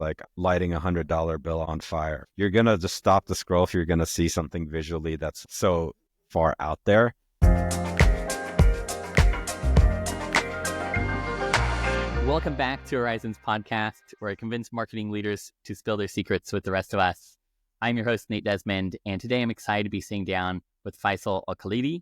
like lighting $100 bill on fire. You're going to just stop the scroll if you're going to see something visually that's so far out there. Welcome back to Horizons Podcast, where I convince marketing leaders to spill their secrets with the rest of us. I'm your host, Nate Desmond, and today I'm excited to be sitting down with Faisal Al-Khalidi.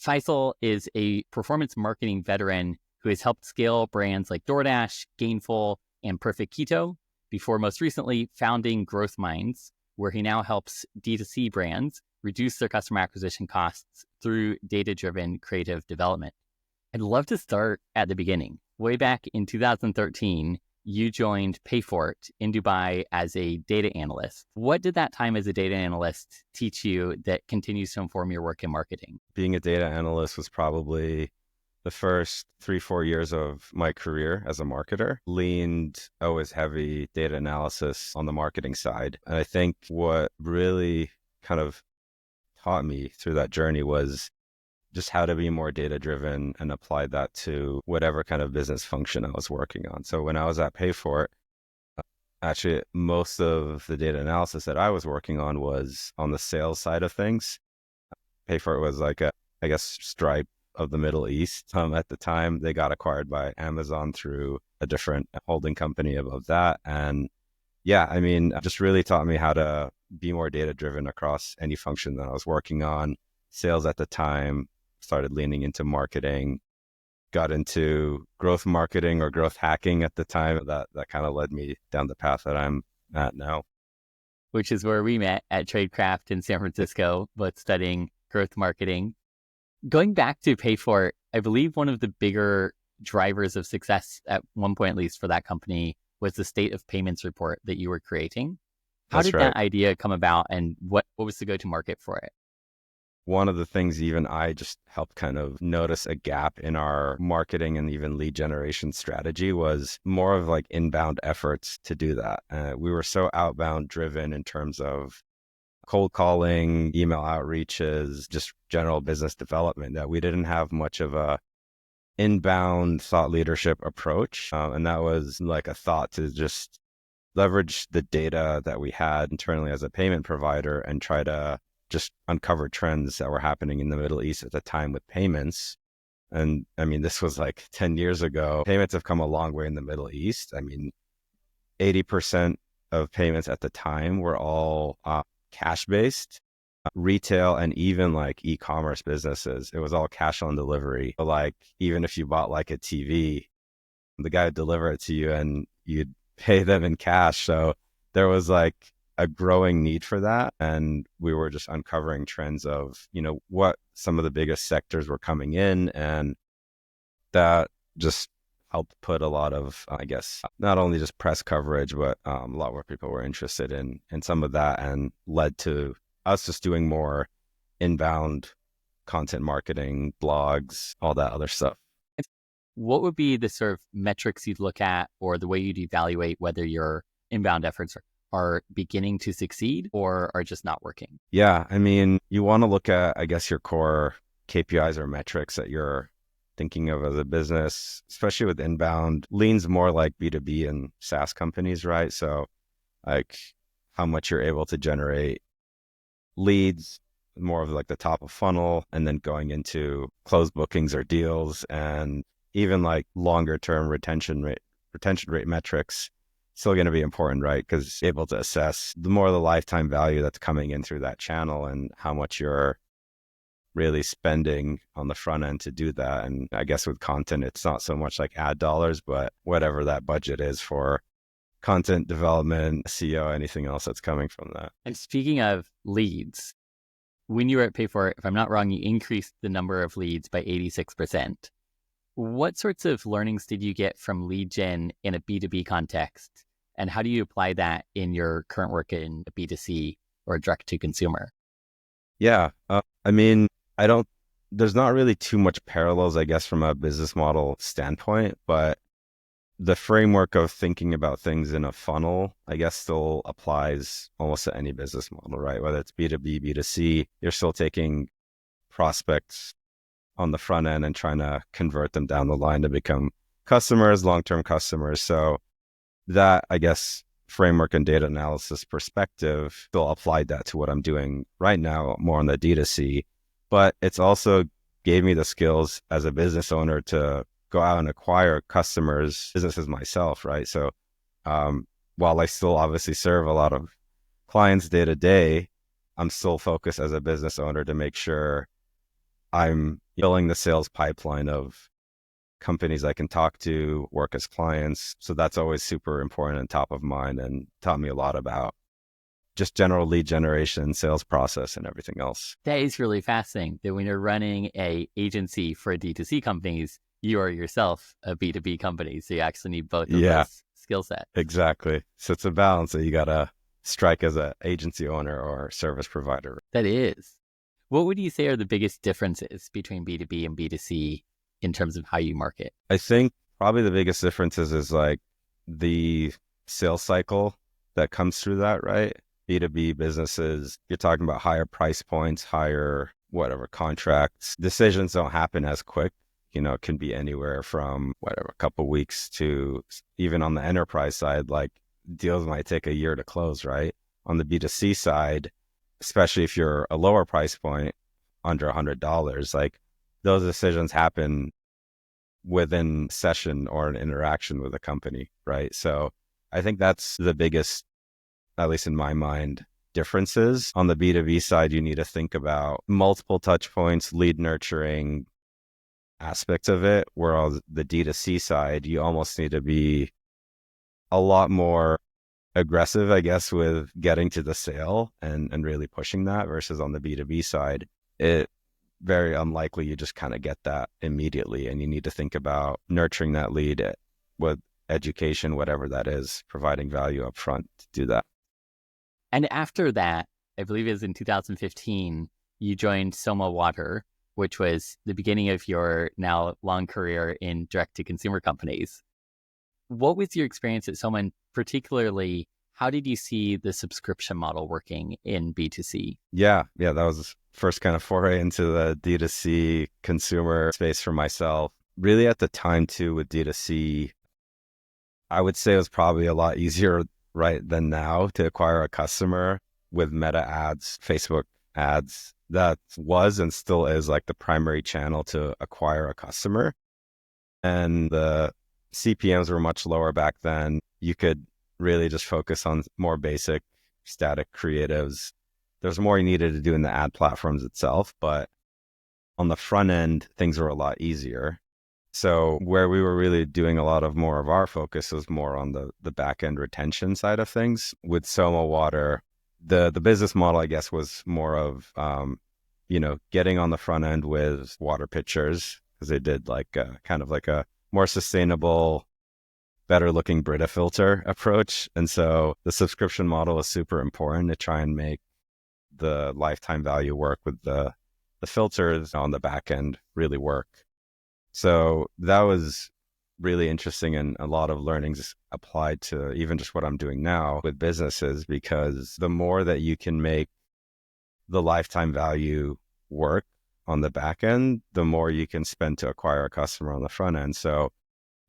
Faisal is a performance marketing veteran who has helped scale brands like DoorDash, Gainful, and Perfect Keto, before most recently founding Growth Minds, where he now helps D2C brands reduce their customer acquisition costs through data-driven creative development. I'd love to start at the beginning. Way back in 2013, you joined Payfort in Dubai as a data analyst. What did that time as a data analyst teach you that continues to inform your work in marketing? Being a data analyst was probably the first 3-4 years of my career as a marketer. Leaned always heavy data analysis on the marketing side. And I think what really kind of taught me through that journey was just how to be more data-driven and apply that to whatever kind of business function I was working on. So when I was at Payfort, actually most of the data analysis that I was working on was on the sales side of things. Payfort was like I guess, Stripe of the Middle East. At the time, they got acquired by Amazon through a different holding company above that. And yeah, I mean, just really taught me how to be more data-driven across any function that I was working on. Sales at the time, started leaning into marketing, got into growth marketing or growth hacking at the time. That kind of led me down the path that I'm at now. Which is where we met at Tradecraft in San Francisco, both studying growth marketing. Going back to Payfort, I believe one of the bigger drivers of success, at one point at least for that company, was the state of payments report that you were creating. How That's did right. that idea come about, and what was the go-to market for it? One of the things even I just helped kind of notice a gap in our marketing and even lead generation strategy was more of like inbound efforts to do that. We were so outbound driven in terms of cold calling, email outreaches, just general business development that we didn't have much of a inbound thought leadership approach. And that was like a thought to just leverage the data that we had internally as a payment provider and try to just uncover trends that were happening in the Middle East at the time with payments. And I mean, this was like 10 years ago. Payments have come a long way in the Middle East. I mean, 80% of payments at the time were all cash-based. Retail and even like e-commerce businesses, it was all cash on delivery. Like even if you bought like a TV, the guy would deliver it to you and you'd pay them in cash. So there was like a growing need for that. And we were just uncovering trends of, what some of the biggest sectors were coming in. And that just helped put a lot of, I guess, not only just press coverage, but a lot more people were interested in some of that, and led to us just doing more inbound content marketing, blogs, all that other stuff. What would be the sort of metrics you'd look at, or the way you'd evaluate whether your inbound efforts are beginning to succeed or are just not working? Yeah, I mean, you want to look at, I guess, your core KPIs or metrics that you're thinking of as a business, especially with inbound, leans more like B2B and SaaS companies, right? So like how much you're able to generate leads, more of like the top of funnel, and then going into closed bookings or deals, and even like longer term retention rate metrics still going to be important, right? Because able to assess the more the lifetime value that's coming in through that channel and how much you're really spending on the front end to do that. And I guess with content, it's not so much like ad dollars, but whatever that budget is for content development, SEO, anything else that's coming from that. And speaking of leads, when you were at Payfort, if I'm not wrong, you increased the number of leads by 86%. What sorts of learnings did you get from lead gen in a B2B context? And how do you apply that in your current work in a B2C or direct to consumer? Yeah. I mean, there's not really too much parallels, I guess, from a business model standpoint, but the framework of thinking about things in a funnel, I guess, still applies almost to any business model, right? Whether it's B2B, B2C, you're still taking prospects on the front end and trying to convert them down the line to become customers, long-term customers. So that, I guess, framework and data analysis perspective, still applied that to what I'm doing right now, more on the D2C. But it's also gave me the skills as a business owner to go out and acquire customers, businesses myself, right? So while I still obviously serve a lot of clients day to day, I'm still focused as a business owner to make sure I'm filling the sales pipeline of companies I can talk to, work as clients. So that's always super important and top of mind, and taught me a lot about just general lead generation, sales process, and everything else. That is really fascinating that when you're running a agency for D2C companies, you are yourself a B2B company. So you actually need both of Yeah, those skill sets. exactly. So it's a balance that you got to strike as an agency owner or service provider. That is. What would you say are the biggest differences between B2B and B2C in terms of how you market? I think probably the biggest differences is like the sales cycle that comes through that, right? B2B businesses, you're talking about higher price points, higher whatever contracts. Decisions don't happen as quick. It can be anywhere from whatever, a couple weeks to even on the enterprise side, like deals might take a year to close, right? On the B2C side, especially if you're a lower price point under $100, like those decisions happen within session or an interaction with a company, right? So I think that's the biggest, at least in my mind, differences. On the B2B side, you need to think about multiple touch points, lead nurturing aspects of it, whereas the D2C side, you almost need to be a lot more aggressive, I guess, with getting to the sale and really pushing that, versus on the B2B side, it very unlikely you just kind of get that immediately, and you need to think about nurturing that lead with education, whatever that is, providing value up front to do that. And after that, I believe it was in 2015, you joined Soma Water, which was the beginning of your now long career in direct-to-consumer companies. What was your experience at Soma, and particularly, how did you see the subscription model working in B2C? Yeah, that was first kind of foray into the D2C consumer space for myself. Really at the time too with D2C, I would say it was probably a lot easier right than now to acquire a customer with Meta ads, Facebook ads. That was and still is like the primary channel to acquire a customer. And the CPMs were much lower back then. You could really just focus on more basic static creatives. There's more you needed to do in the ad platforms itself, but on the front end, things were a lot easier. So where we were really doing a lot of more of our focus was more on the back end retention side of things. With Soma Water, the business model, I guess, was more of, getting on the front end with water pitchers, because they did like kind of like a more sustainable, better looking Brita filter approach. And so the subscription model is super important to try and make the lifetime value work with the filters on the back end really work. So that was really interesting, and a lot of learnings applied to even just what I'm doing now with businesses, because the more that you can make the lifetime value work on the back end, the more you can spend to acquire a customer on the front end. So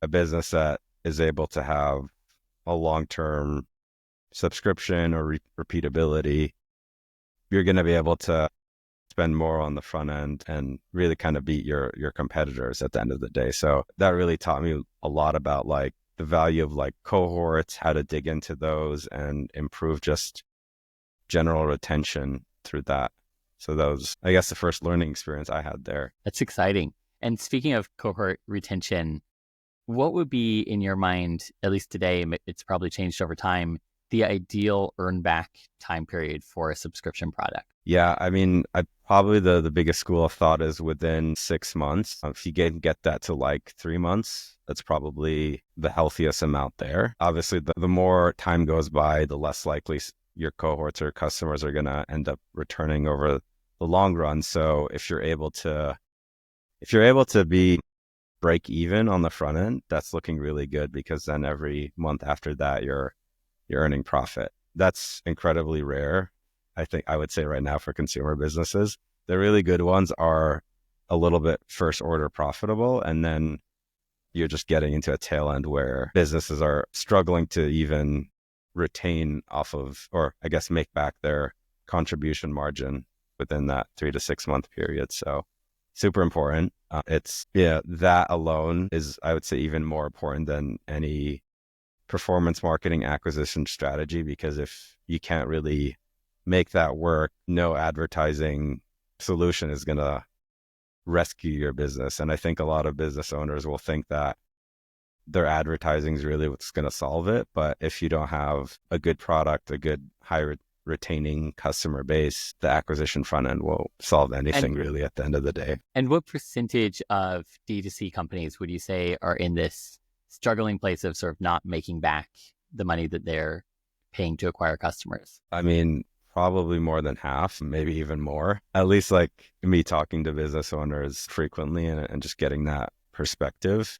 a business that is able to have a long-term subscription or repeatability, you're going to be able to spend more on the front end and really kind of beat your competitors at the end of the day. So that really taught me a lot about like the value of like cohorts, how to dig into those and improve just general retention through that. So that was, I guess, the first learning experience I had there. That's exciting. And speaking of cohort retention, what would be in your mind, at least today, it's probably changed over time, the ideal earn back time period for a subscription product? Yeah, I mean, probably the biggest school of thought is within 6 months. If you can get that to like 3 months, that's probably the healthiest amount there. Obviously, the more time goes by, the less likely your cohorts or customers are going to end up returning over the long run. So if you're able to be break even on the front end, that's looking really good, because then every month after that, you're earning profit. That's incredibly rare. I think I would say right now for consumer businesses, the really good ones are a little bit first order profitable. And then you're just getting into a tail end where businesses are struggling to even retain off of, or I guess make back their contribution margin within that 3 to 6 month period. So super important. That alone is, I would say, even more important than any performance marketing acquisition strategy, because if you can't really make that work, no advertising solution is going to rescue your business. And I think a lot of business owners will think that their advertising is really what's going to solve it. But if you don't have a good product, a good retaining customer base, the acquisition front end won't solve anything really at the end of the day. And what percentage of D2C companies would you say are in this struggling place of sort of not making back the money that they're paying to acquire customers? I mean, probably more than half, maybe even more. At least like me talking to business owners frequently and just getting that perspective.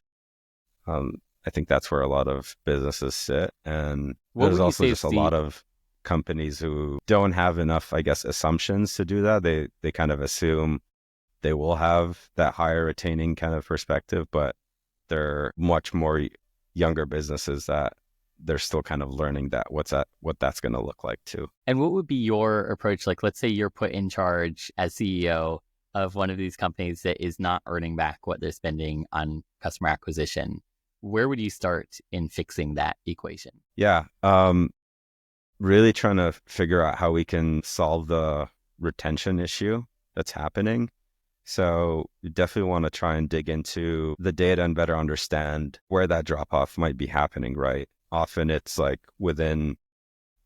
I think that's where a lot of businesses sit. And there's also just a lot of companies who don't have enough, I guess, assumptions to do that. They kind of assume they will have that higher retaining kind of perspective, but they're much more younger businesses that they're still kind of learning what that's going to look like too. And what would be your approach? Like, let's say you're put in charge as CEO of one of these companies that is not earning back what they're spending on customer acquisition. Where would you start in fixing that equation? Yeah. Really trying to figure out how we can solve the retention issue that's happening. So you definitely want to try and dig into the data and better understand where that drop off might be happening, right? Often it's like within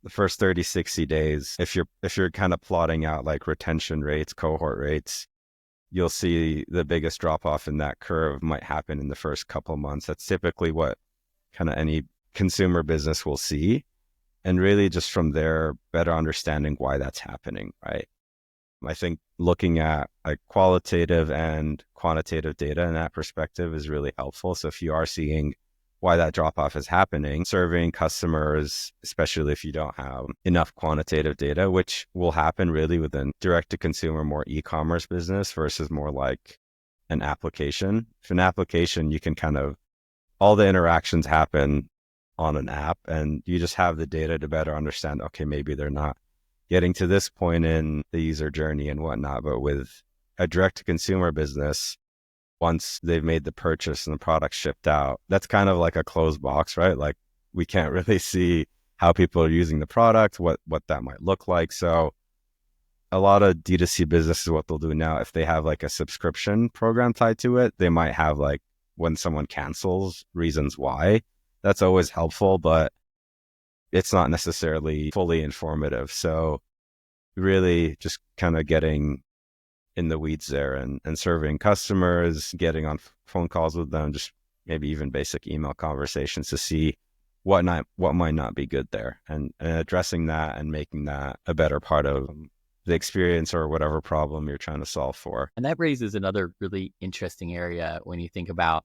the first 30, 60 days, if you're kind of plotting out like retention rates, cohort rates, you'll see the biggest drop off in that curve might happen in the first couple of months. That's typically what kind of any consumer business will see. And really just from there, better understanding why that's happening, right? I think looking at like qualitative and quantitative data in that perspective is really helpful. So if you are seeing why that drop off is happening, surveying customers, especially if you don't have enough quantitative data, which will happen really within direct to consumer, more e-commerce business versus more like an application. If an application, you can kind of, all the interactions happen on an app and you just have the data to better understand, okay, maybe they're not getting to this point in the user journey and whatnot. But with a direct to consumer business, once they've made the purchase and the product shipped out, that's kind of like a closed box, right? Like we can't really see how people are using the product, what that might look like. So a lot of D2C businesses, what they'll do now, if they have like a subscription program tied to it, they might have like when someone cancels, reasons why. That's always helpful, but it's not necessarily fully informative. So really just kind of getting in the weeds there and surveying customers, getting on phone calls with them, just maybe even basic email conversations to see what might not be good there, and addressing that and making that a better part of the experience or whatever problem you're trying to solve for. And that raises another really interesting area when you think about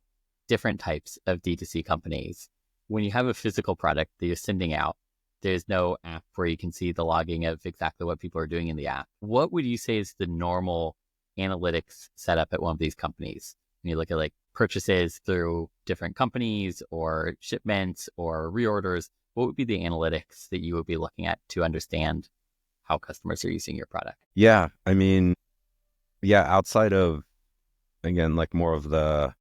different types of D2C companies. When you have a physical product that you're sending out, there's no app where you can see the logging of exactly what people are doing in the app. What would you say is the normal analytics setup at one of these companies? When you look at like purchases through different companies or shipments or reorders, what would be the analytics that you would be looking at to understand how customers are using your product? Yeah, I mean, outside of, again, like more of the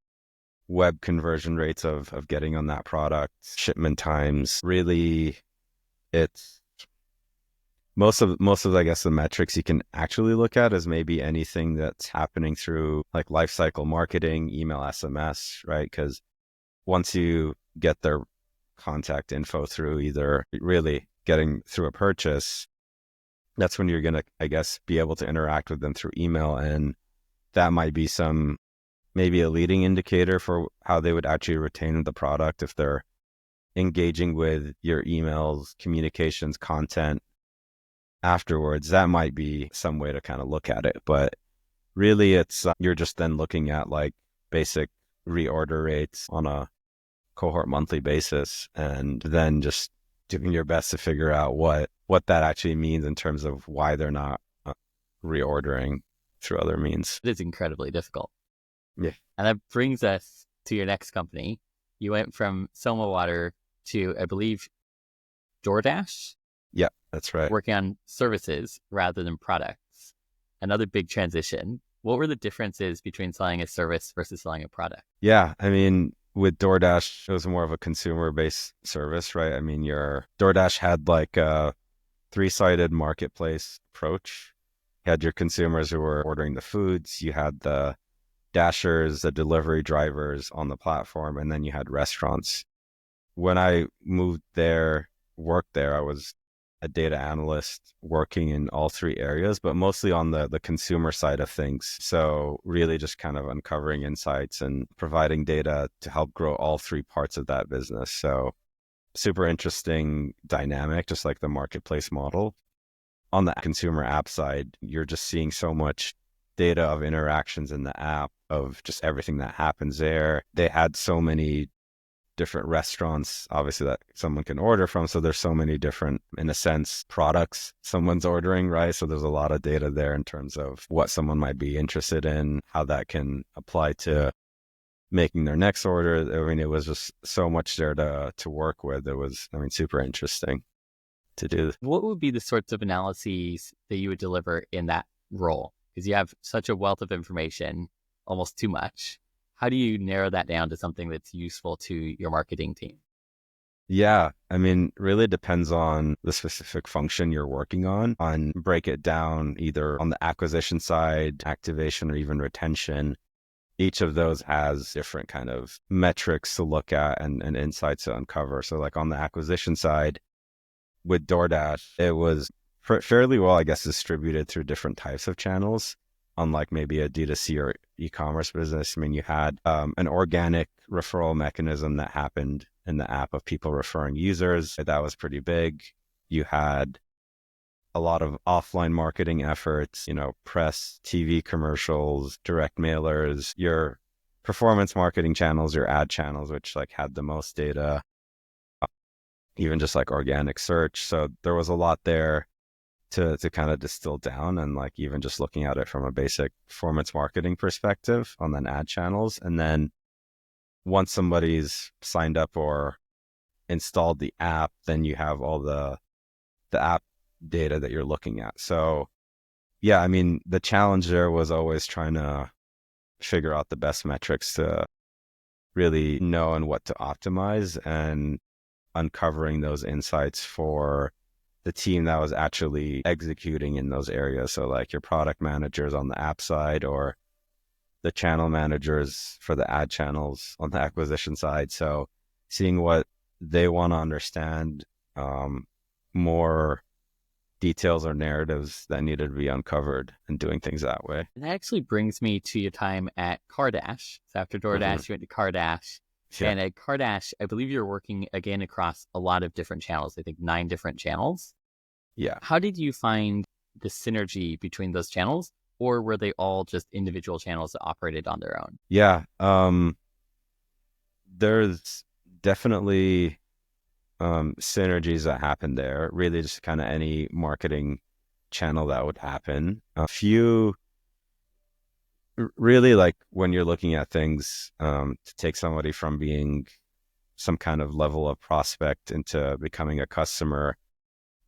web conversion rates of getting on that product, shipment times, really it's most of I guess the metrics you can actually look at is maybe anything that's happening through like lifecycle marketing, email, SMS, right? Because once you get their contact info through either really getting through a purchase, that's when you're going to, I guess, be able to interact with them through email. And that might be maybe a leading indicator for how they would actually retain the product if they're engaging with your emails, communications, content afterwards. That might be some way to kind of look at it. But really it's, you're just then looking at like basic reorder rates on a cohort monthly basis, and then just doing your best to figure out what that actually means in terms of why they're not reordering through other means. It is incredibly difficult. Yeah. And that brings us to your next company. You went from Soma Water to, I believe, DoorDash, Yeah, that's right. working on services rather than products. Another big transition. What were the differences between selling a service versus selling a product? Yeah, I mean, with DoorDash, it was more of a consumer-based service, right? I mean, your DoorDash had like a three-sided marketplace approach. You had your consumers who were ordering the foods, you had the dashers, the delivery drivers on the platform, and then you had restaurants. When I moved there, worked there, I was a data analyst working in all three areas, but mostly on the consumer side of things. So really just kind of uncovering insights and providing data to help grow all three parts of that business. So super interesting dynamic, just like the marketplace model. On the consumer app side, you're just seeing so much data of interactions in the app, of just everything that happens there. They had so many different restaurants, obviously, that someone can order from. So there's so many different, in a sense, products someone's ordering, right? So there's a lot of data there in terms of what someone might be interested in, how that can apply to making their next order. I mean, it was just so much there to work with. It was, I mean, super interesting to do. What would be the sorts of analyses that you would deliver in that role? Because you have such a wealth of information, almost too much. How do you narrow that down to something that's useful to your marketing team? Yeah, I mean, really depends on the specific function you're working on, break it down either on the acquisition side, activation, or even retention. Each of those has different kind of metrics to look at and insights to uncover. So like on the acquisition side, with DoorDash, it was fairly well, I guess, distributed through different types of channels. Unlike maybe a D2C or e-commerce business, I mean, you had an organic referral mechanism that happened in the app of people referring users. That was pretty big. You had a lot of offline marketing efforts, press, TV commercials, direct mailers, your performance marketing channels, your ad channels, which like had the most data, even just like organic search. So there was a lot there to kind of distill down, and like even just looking at it from a basic performance marketing perspective on then ad channels. And then once somebody's signed up or installed the app, then you have all the app data that you're looking at. So yeah, I mean, the challenge there was always trying to figure out the best metrics to really know and what to optimize, and uncovering those insights for the team that was actually executing in those areas. So like your product managers on the app side, or the channel managers for the ad channels on the acquisition side. So seeing what they want to understand, more details or narratives that needed to be uncovered, and doing things that way. And that actually brings me to your time at CarDash. So after DoorDash, you went to CarDash. Yeah. And at CarDash, I believe you're working again across a lot of different channels. I think 9 different channels. Yeah. How did you find the synergy between those channels, or were they all just individual channels that operated on their own? Yeah. There's definitely synergies that happen there. Really just kind of any marketing channel that would happen. A few really, like when you're looking at things, to take somebody from being some kind of level of prospect into becoming a customer,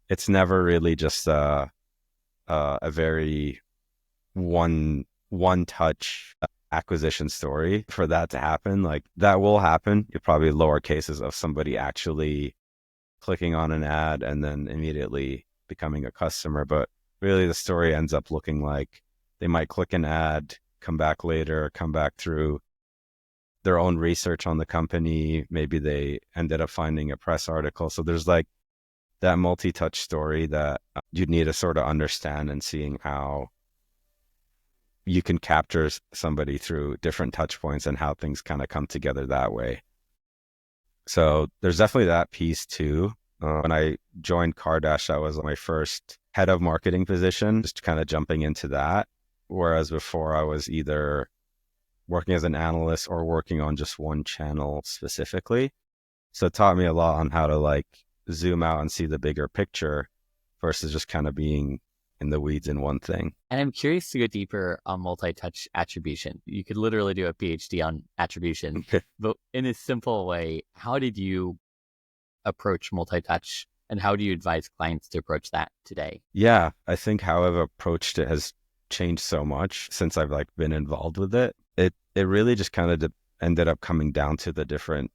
it's never really just a very one touch acquisition story. For that to happen, like that will happen. You're probably lower cases of somebody actually clicking on an ad and then immediately becoming a customer. But really the story ends up looking like they might click an ad, come back later, come back through their own research on the company. Maybe they ended up finding a press article. So there's like that multi-touch story that you need to sort of understand, and seeing how you can capture somebody through different touch points and how things kind of come together that way. So there's definitely that piece too. When I joined CarDash, that was my first head of marketing position, just kind of jumping into that. Whereas before I was either working as an analyst or working on just one channel specifically. So it taught me a lot on how to like zoom out and see the bigger picture versus just kind of being in the weeds in one thing. And I'm curious to go deeper on multi-touch attribution. You could literally do a PhD on attribution, but in a simple way, how did you approach multi-touch And how do you advise clients to approach that today? Yeah, I think how I've approached it has changed so much since I've like been involved with it. It really just kind of ended up coming down to the different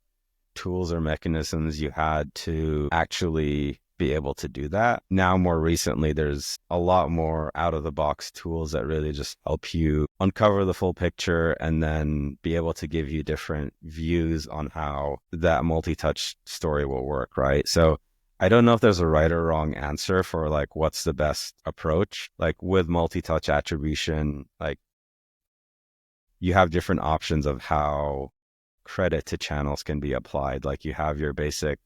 tools or mechanisms you had to actually be able to do that. Now, more recently, there's a lot more out of the box tools that really just help you uncover the full picture and then be able to give you different views on how that multi-touch story will work, right? So I don't know if there's a right or wrong answer for like what's the best approach. Like with multi-touch attribution, like you have different options of how credit to channels can be applied. Like you have your basic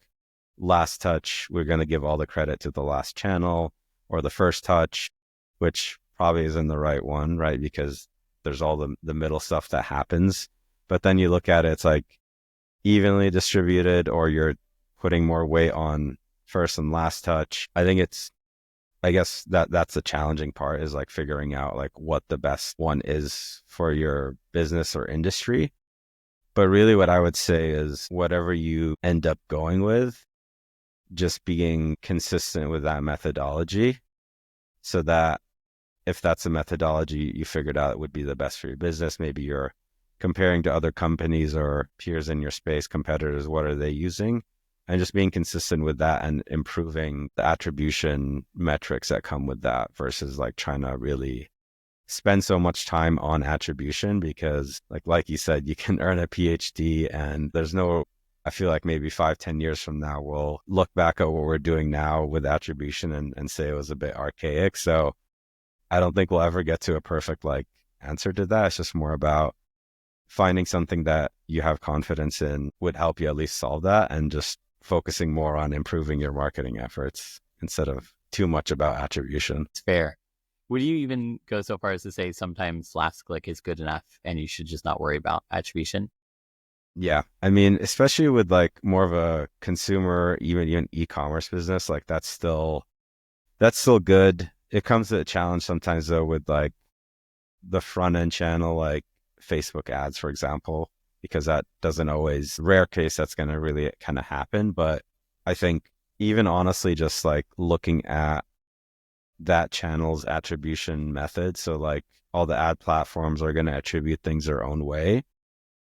last touch, we're going to give all the credit to the last channel, or the first touch, which probably isn't the right one, right? Because there's all the middle stuff that happens. But then you look at it, it's like evenly distributed, or you're putting more weight on first and last touch. I guess that's the challenging part, is like figuring out like what the best one is for your business or industry. But really what I would say is whatever you end up going with, just being consistent with that methodology, so that if that's a methodology you figured out would be the best for your business, maybe you're comparing to other companies or peers in your space, competitors, what are they using? And just being consistent with that and improving the attribution metrics that come with that versus like trying to really spend so much time on attribution, because like you said, you can earn a PhD and I feel like maybe 5-10 years from now, we'll look back at what we're doing now with attribution and say it was a bit archaic. So I don't think we'll ever get to a perfect like answer to that. It's just more about finding something that you have confidence in would help you at least solve that, and just focusing more on improving your marketing efforts instead of too much about attribution. It's fair. Would you even go so far as to say sometimes last click is good enough and you should just not worry about attribution? Yeah. I mean, especially with like more of a consumer, even e-commerce business, like that's still good. It comes at a challenge sometimes though with like the front end channel, like Facebook ads, for example, because that doesn't always, rare case that's going to really kind of happen. But I think even honestly, just like looking at that channel's attribution method. So like all the ad platforms are going to attribute things their own way.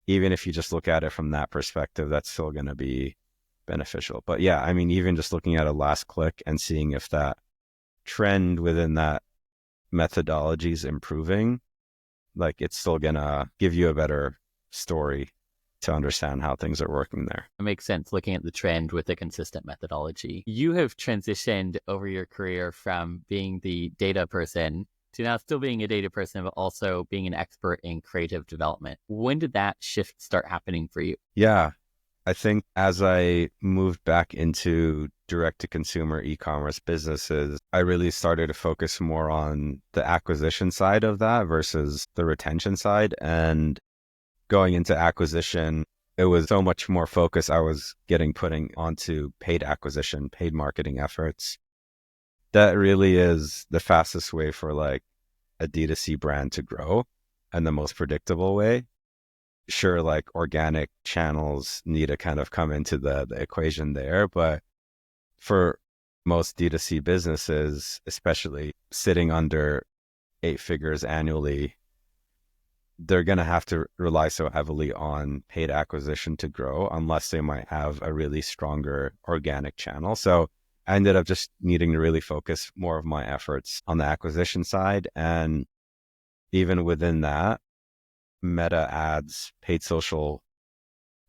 Even if you just look at it from that perspective, that's still going to be beneficial. But yeah, I mean, even just looking at a last click and seeing if that trend within that methodology is improving, like it's still going to give you a better story to understand how things are working there. It makes sense looking at the trend with a consistent methodology. You have transitioned over your career from being the data person to now still being a data person, but also being an expert in creative development. When did that shift start happening for you? Yeah, I think as I moved back into direct-to-consumer e-commerce businesses, I really started to focus more on the acquisition side of that versus the retention side. And going into acquisition, it was so much more focus I was putting onto paid acquisition, paid marketing efforts. That really is the fastest way for like a D2C brand to grow, and the most predictable way. Sure, like organic channels need to kind of come into the equation there, but for most D2C businesses, especially sitting under 8 figures annually, they're going to have to rely so heavily on paid acquisition to grow, unless they might have a really stronger organic channel. So I ended up just needing to really focus more of my efforts on the acquisition side. And even within that, meta ads, paid social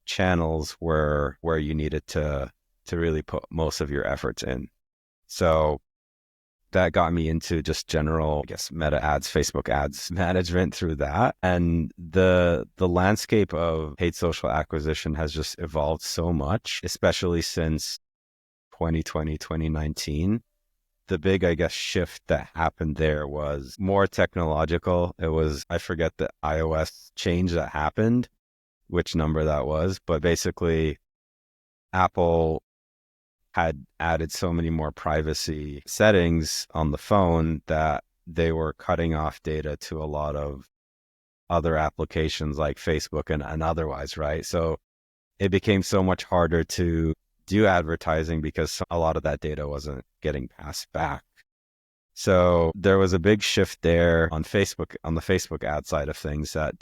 channels were where you needed to really put most of your efforts in. So that got me into just general, I guess, meta ads, Facebook ads management through that. And the landscape of paid social acquisition has just evolved so much, especially since 2020, 2019. The big, I guess, shift that happened there was more technological. It was, I forget the iOS change that happened, which number that was, but basically Apple had added so many more privacy settings on the phone that they were cutting off data to a lot of other applications like Facebook and otherwise, right? So it became so much harder to do advertising because a lot of that data wasn't getting passed back. So there was a big shift there on Facebook, on the Facebook ad side of things that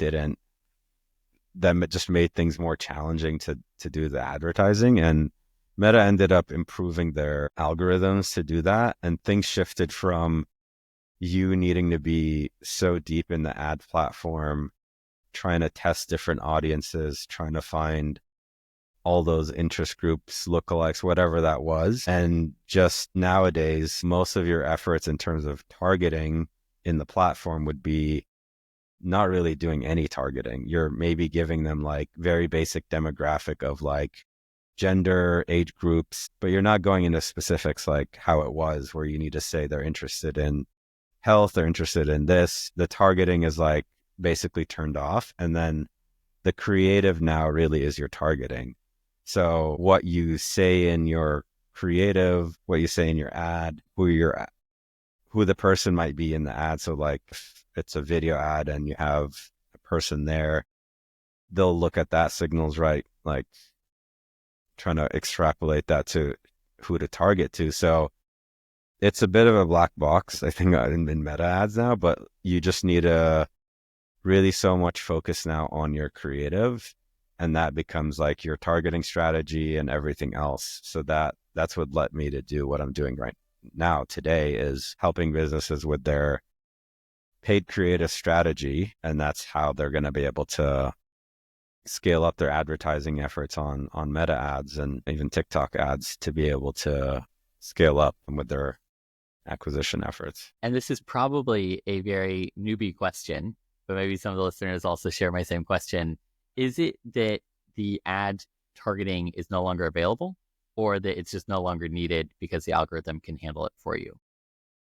just made things more challenging to do the advertising. And Meta ended up improving their algorithms to do that. And things shifted from you needing to be so deep in the ad platform, trying to test different audiences, trying to find all those interest groups, lookalikes, whatever that was. And just nowadays, most of your efforts in terms of targeting in the platform would be not really doing any targeting. You're maybe giving them like very basic demographic of like gender, age groups, but you're not going into specifics like how it was, where you need to say they're interested in health, they're interested in this. The targeting is like basically turned off. And then the creative now really is your targeting. So what you say in your creative, what you say in your ad, who the person might be in the ad. So like if it's a video ad and you have a person there, they'll look at that signals, right? Like trying to extrapolate that to who to target to. So it's a bit of a black box, I think, in meta ads now, but you just need to really so much focus now on your creative, and that becomes like your targeting strategy and everything else. So that's what led me to do what I'm doing right now today, is helping businesses with their paid creative strategy. And that's how they're going to be able to scale up their advertising efforts on meta ads and even TikTok ads to be able to scale up with their acquisition efforts. And this is probably a very newbie question, but maybe some of the listeners also share my same question. Is it that the ad targeting is no longer available, or that it's just no longer needed because the algorithm can handle it for you?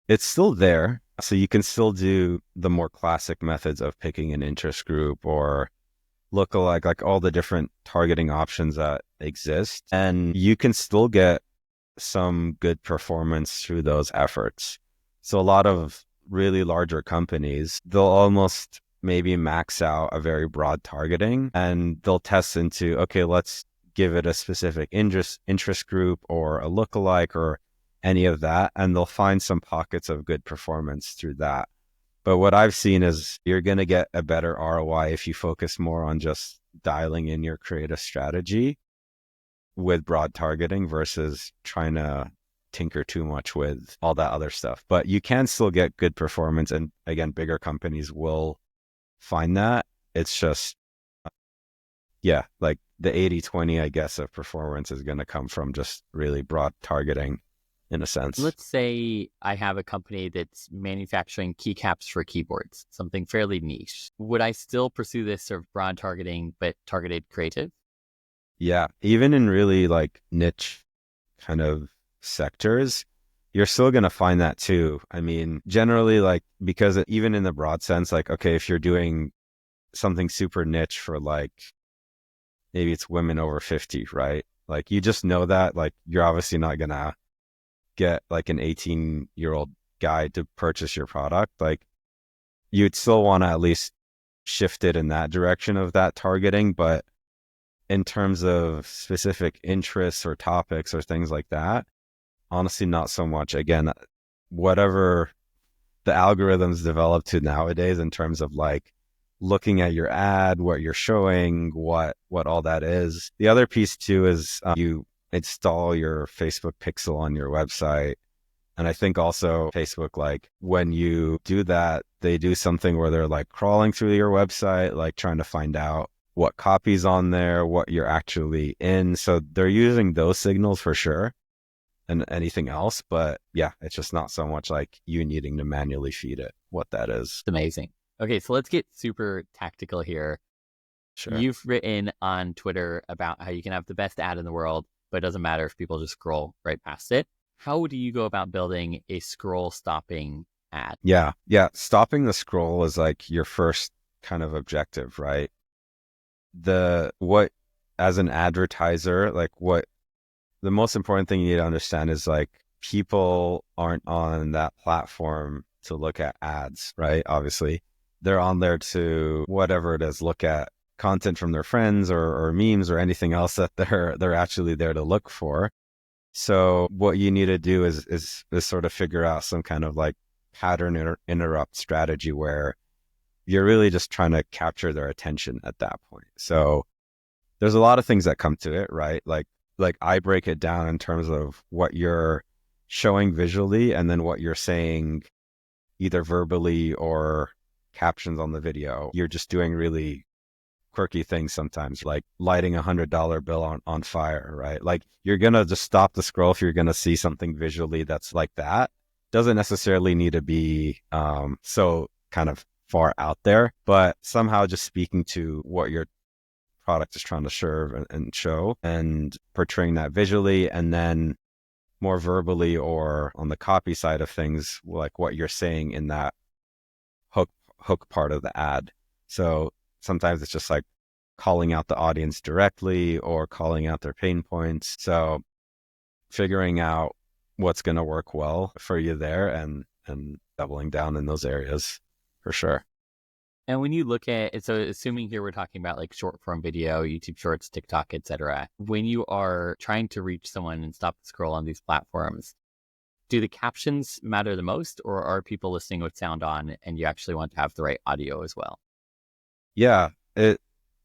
It's still there. So you can still do the more classic methods of picking an interest group or lookalike, like all the different targeting options that exist. And you can still get some good performance through those efforts. So a lot of really larger companies, they'll almost maybe max out a very broad targeting, and they'll test into, okay, let's give it a specific interest group or a lookalike or any of that. And they'll find some pockets of good performance through that. But what I've seen is you're going to get a better ROI if you focus more on just dialing in your creative strategy with broad targeting versus trying to tinker too much with all that other stuff. But you can still get good performance. And again, bigger companies will find that. It's just, yeah, like the 80-20, I guess, of performance is going to come from just really broad targeting in a sense. Let's say I have a company that's manufacturing keycaps for keyboards, something fairly niche. Would I still pursue this sort of broad targeting, but targeted creative? Yeah, even in really like niche kind of sectors, you're still going to find that too. I mean, generally, like, because even in the broad sense, like, okay, if you're doing something super niche for like, maybe it's women over 50, right? Like, you just know that, like, you're obviously not going to get like an 18-year-old guy to purchase your product. Like, you'd still want to at least shift it in that direction of that targeting. But in terms of specific interests or topics or things like that, honestly, not so much. Again, whatever the algorithms develop to nowadays in terms of like looking at your ad, what you're showing, what all that is. The other piece too is you install your Facebook pixel on your website. And I think also Facebook, like when you do that, they do something where they're like crawling through your website, like trying to find out what copies on there, what you're actually in. So they're using those signals for sure and anything else. But yeah, it's just not so much like you needing to manually feed it what that is. It's amazing. Okay, so let's get super tactical here. Sure. You've written on Twitter about how you can have the best ad in the world, but it doesn't matter if people just scroll right past it. How do you go about building a scroll stopping ad? Yeah. Stopping the scroll is like your first kind of objective, right? As an advertiser, like what the most important thing you need to understand is like people aren't on that platform to look at ads, right? Obviously, they're on there to whatever it is, look at content from their friends or memes or anything else that they're actually there to look for. So what you need to do is sort of figure out some kind of like pattern interrupt strategy where you're really just trying to capture their attention at that point. So there's a lot of things that come to it, right? Like I break it down in terms of what you're showing visually and then what you're saying either verbally or captions on the video. You're just doing really quirky things sometimes, like lighting $100 bill on fire, right? Like you're going to just stop the scroll if you're going to see something visually that's like that. Doesn't necessarily need to be so kind of far out there, but somehow just speaking to what your product is trying to serve and show and portraying that visually, and then more verbally or on the copy side of things, like what you're saying in that hook part of the ad. So sometimes it's just like calling out the audience directly or calling out their pain points. So figuring out what's going to work well for you there and doubling down in those areas for sure. And when you look at it, so assuming here we're talking about like short form video, YouTube Shorts, TikTok, etc. When you are trying to reach someone and stop the scroll on these platforms, do the captions matter the most, or are people listening with sound on and you actually want to have the right audio as well? Yeah,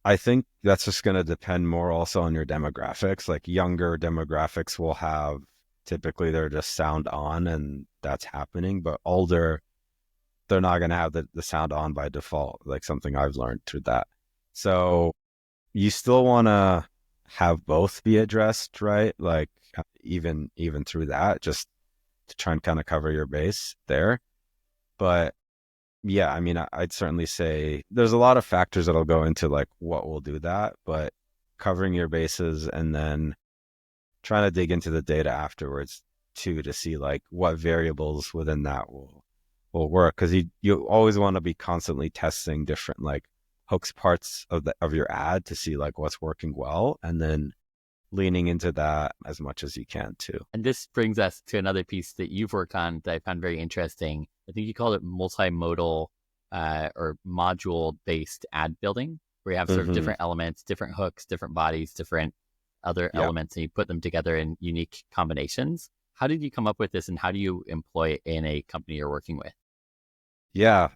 I think that's just going to depend more also on your demographics. Like younger demographics will have, typically they're just sound on and that's happening, but older, they're not going to have the sound on by default, like something I've learned through that. So you still want to have both be addressed, right? Like even through that, just to try and kind of cover your base there. But yeah, I mean, I'd certainly say there's a lot of factors that'll go into like what will do that, but covering your bases and then trying to dig into the data afterwards too to see like what variables within that will work, because you always want to be constantly testing different like hooks parts of your ad to see like what's working well, and then leaning into that as much as you can too. And this brings us to another piece that you've worked on that I found very interesting. I think you called it multimodal or module based ad building, where you have sort of different elements, different hooks, different bodies, different other elements, and you put them together in unique combinations. How did you come up with this, and how do you employ it in a company you're working with? Yeah.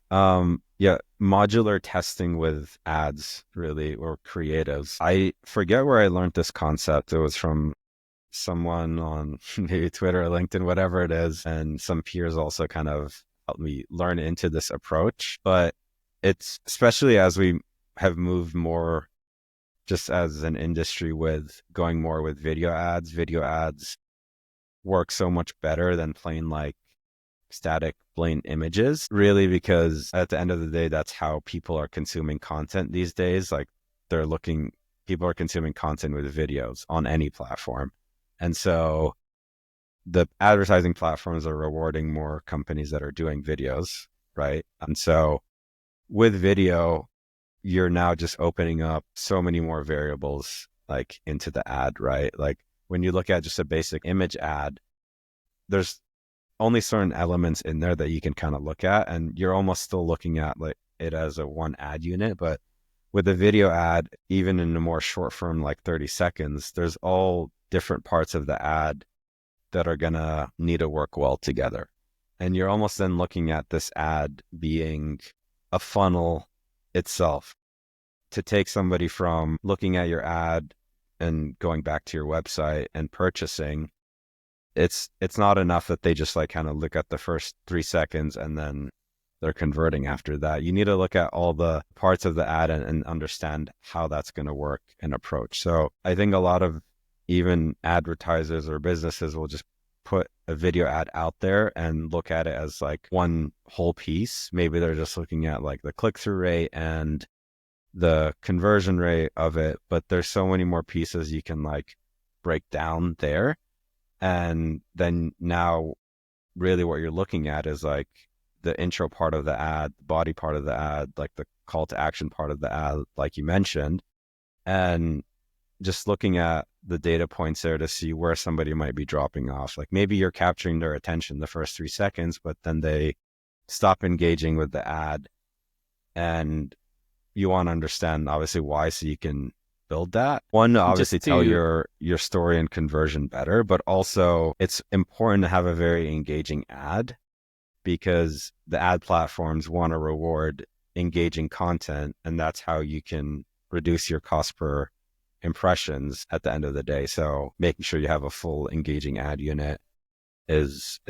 Modular testing with ads really, or creatives. I forget where I learned this concept. It was from someone on maybe Twitter or LinkedIn, whatever it is. And some peers also kind of helped me learn into this approach. But it's especially as we have moved more just as an industry with going more with video ads work so much better than plain like static plain images, really, because at the end of the day, that's how people are consuming content these days. Like people are consuming content with videos on any platform. And so the advertising platforms are rewarding more companies that are doing videos, right? And so with video, you're now just opening up so many more variables like into the ad, right? Like when you look at just a basic image ad, there's only certain elements in there that you can kind of look at, and you're almost still looking at like it as a one ad unit. But with a video ad, even in a more short form, like 30 seconds, there's all different parts of the ad that are going to need to work well together. And you're almost then looking at this ad being a funnel itself to take somebody from looking at your ad and going back to your website and purchasing. It's not enough that they just like kind of look at the first 3 seconds and then they're converting after that. You need to look at all the parts of the ad and understand how that's going to work and approach. So I think a lot of even advertisers or businesses will just put a video ad out there and look at it as like one whole piece. Maybe they're just looking at like the click-through rate and the conversion rate of it, but there's so many more pieces you can like break down there. And then now really what you're looking at is like the intro part of the ad, the body part of the ad, like the call to action part of the ad, like you mentioned, and just looking at the data points there to see where somebody might be dropping off. Like maybe you're capturing their attention the first 3 seconds, but then they stop engaging with the ad and you want to understand obviously why, so you can build that. One, to Just obviously tell to your story and conversion better, but also it's important to have a very engaging ad, because the ad platforms want to reward engaging content, and that's how you can reduce your cost per impressions at the end of the day. So making sure you have a full engaging ad unit is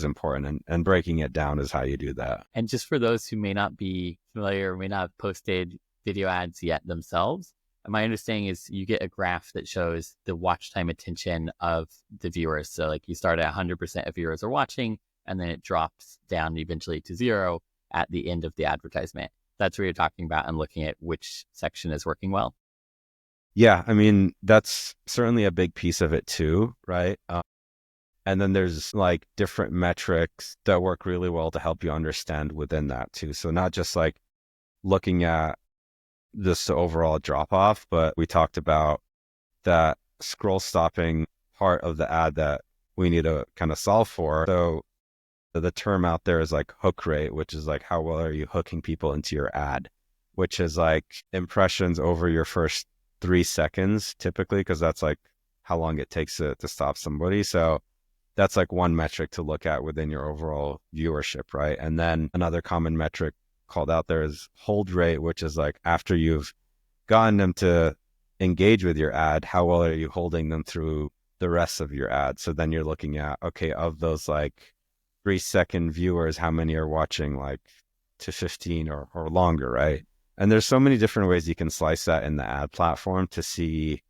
important, and breaking it down is how you do that. And just for those who may not be familiar, may not have posted video ads yet themselves, my understanding is you get a graph that shows the watch time attention of the viewers. So like you start at 100% of viewers are watching, and then it drops down eventually to 0 at the end of the advertisement. That's what you're talking about, and looking at which section is working well. Yeah, I mean, that's certainly a big piece of it too, right? And then there's like different metrics that work really well to help you understand within that too. So not just like looking at this overall drop off, but we talked about that scroll stopping part of the ad that we need to kind of solve for. So the term out there is like hook rate, which is like how well are you hooking people into your ad, which is like impressions over your first 3 seconds typically, because that's like how long it takes to stop somebody. So that's like one metric to look at within your overall viewership, right? And then another common metric called out there is hold rate, which is like after you've gotten them to engage with your ad, how well are you holding them through the rest of your ad? So then you're looking at, okay, of those like 3-second viewers, how many are watching like to 15 or longer, right? And there's so many different ways you can slice that in the ad platform to see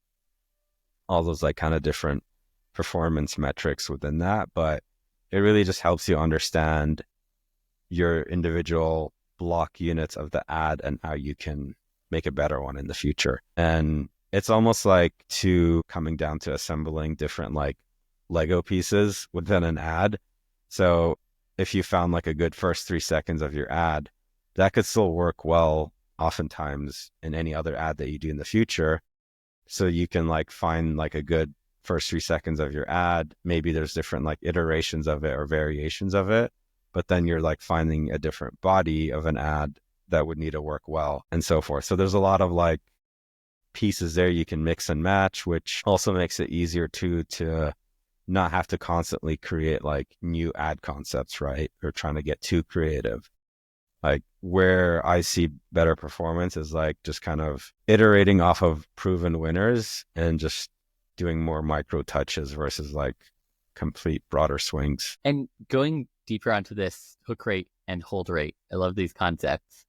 all those like kind of different performance metrics within that. But it really just helps you understand your individual block units of the ad and how you can make a better one in the future. And it's almost like coming down to assembling different like Lego pieces within an ad. So if you found like a good first 3 seconds of your ad, that could still work well oftentimes in any other ad that you do in the future. So you can like find like a good first 3 seconds of your ad. Maybe there's different like iterations of it or variations of it, but then you're like finding a different body of an ad that would need to work well, and so forth. So there's a lot of like pieces there you can mix and match, which also makes it easier to not have to constantly create like new ad concepts, right? Or trying to get too creative. Like where I see better performance is like just kind of iterating off of proven winners and just doing more micro touches versus like complete broader swings. And going deeper onto this hook rate and hold rate, I love these concepts.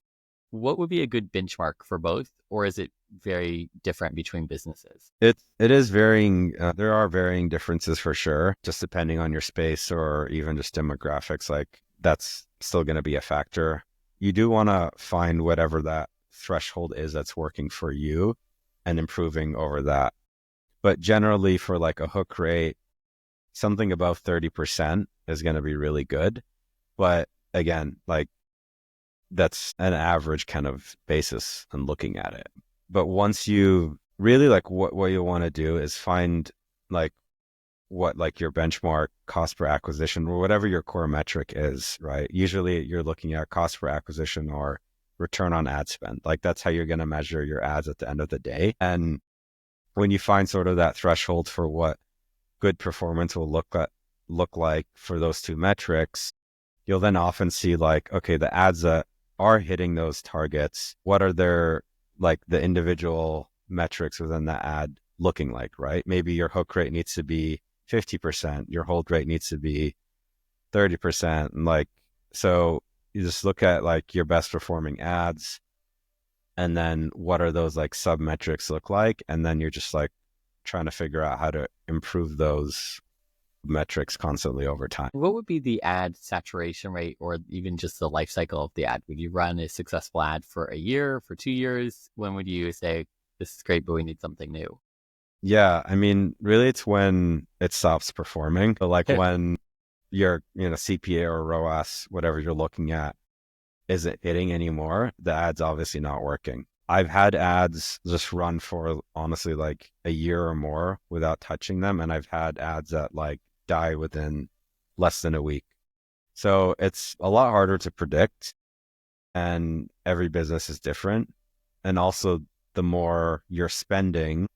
What would be a good benchmark for both, or is it very different between businesses? It is varying. There are varying differences for sure, just depending on your space or even just demographics. Like that's still going to be a factor. You do want to find whatever that threshold is that's working for you and improving over that. But generally for like a hook rate, something above 30% is going to be really good. But again, like that's an average kind of basis and looking at it. But once you really like what you want to do is find like what like your benchmark cost per acquisition or whatever your core metric is, right? Usually you're looking at cost per acquisition or return on ad spend. Like that's how you're going to measure your ads at the end of the day. And when you find sort of that threshold for what good performance will look like for those two metrics, you'll then often see like, okay, the ads that are hitting those targets, what are their like the individual metrics within the ad looking like, right? Maybe your hook rate needs to be 50%, your hold rate needs to be 30%. And like, so you just look at like your best performing ads and then what are those like sub metrics look like? And then you're just like trying to figure out how to improve those metrics constantly over time. What would be the ad saturation rate, or even just the life cycle of the ad? Would you run a successful ad for a year, for 2 years? When would you say, this is great, but we need something new? Yeah, I mean, really it's when it stops performing. But like when your, CPA or ROAS, whatever you're looking at, isn't hitting anymore, the ad's obviously not working. I've had ads just run for honestly like a year or more without touching them. And I've had ads that like die within less than a week. So it's a lot harder to predict and every business is different. And also the more you're spending,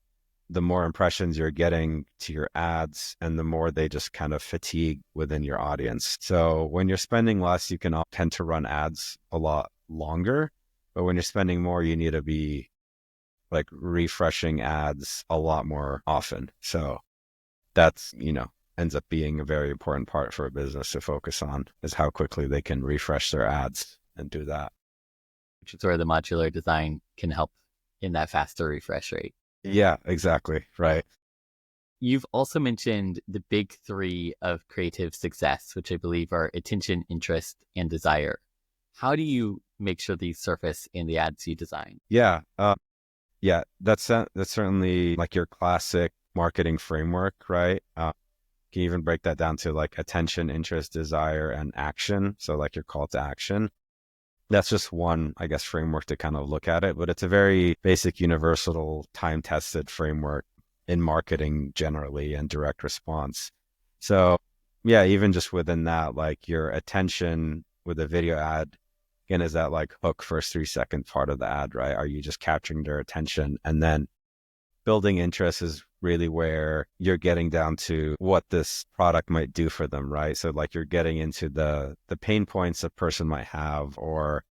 the more impressions you're getting to your ads and the more they just kind of fatigue within your audience. So when you're spending less, you can tend to run ads a lot longer. But when you're spending more, you need to be like refreshing ads a lot more often. So that's, ends up being a very important part for a business to focus on, is how quickly they can refresh their ads and do that. Which is where the modular design can help in that faster refresh rate. Yeah, exactly. Right. You've also mentioned the big three of creative success, which I believe are attention, interest, and desire. How do you make sure these surface in the ads you design? Yeah. Yeah, that's certainly like your classic marketing framework, right? Can even break that down to like attention, interest, desire, and action. So like your call to action. That's just one, I guess, framework to kind of look at it, but it's a very basic, universal, time-tested framework in marketing generally and direct response. So yeah, even just within that, like your attention with a video ad, again, is that like hook first 3 second part of the ad, right? Are you just capturing their attention? And then building interest is really where you're getting down to what this product might do for them, right? So like you're getting into the pain points a person might have, or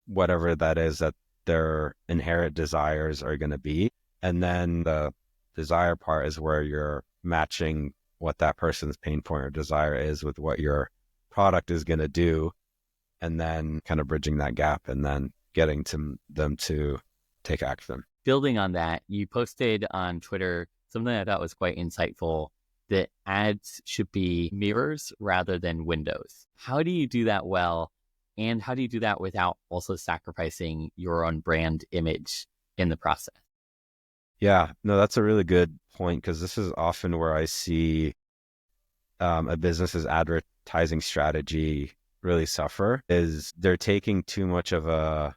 whatever that is that their inherent desires are going to be. And then the desire part is where you're matching what that person's pain point or desire is with what your product is going to do, and then kind of bridging that gap and then getting to them to take action. Building on that, you posted on Twitter something I thought was quite insightful, that ads should be mirrors rather than windows. How do you do that well? And how do you do that without also sacrificing your own brand image in the process? Yeah, no, that's a really good point, because this is often where I see a business's advertising strategy really suffer, is they're taking too much of a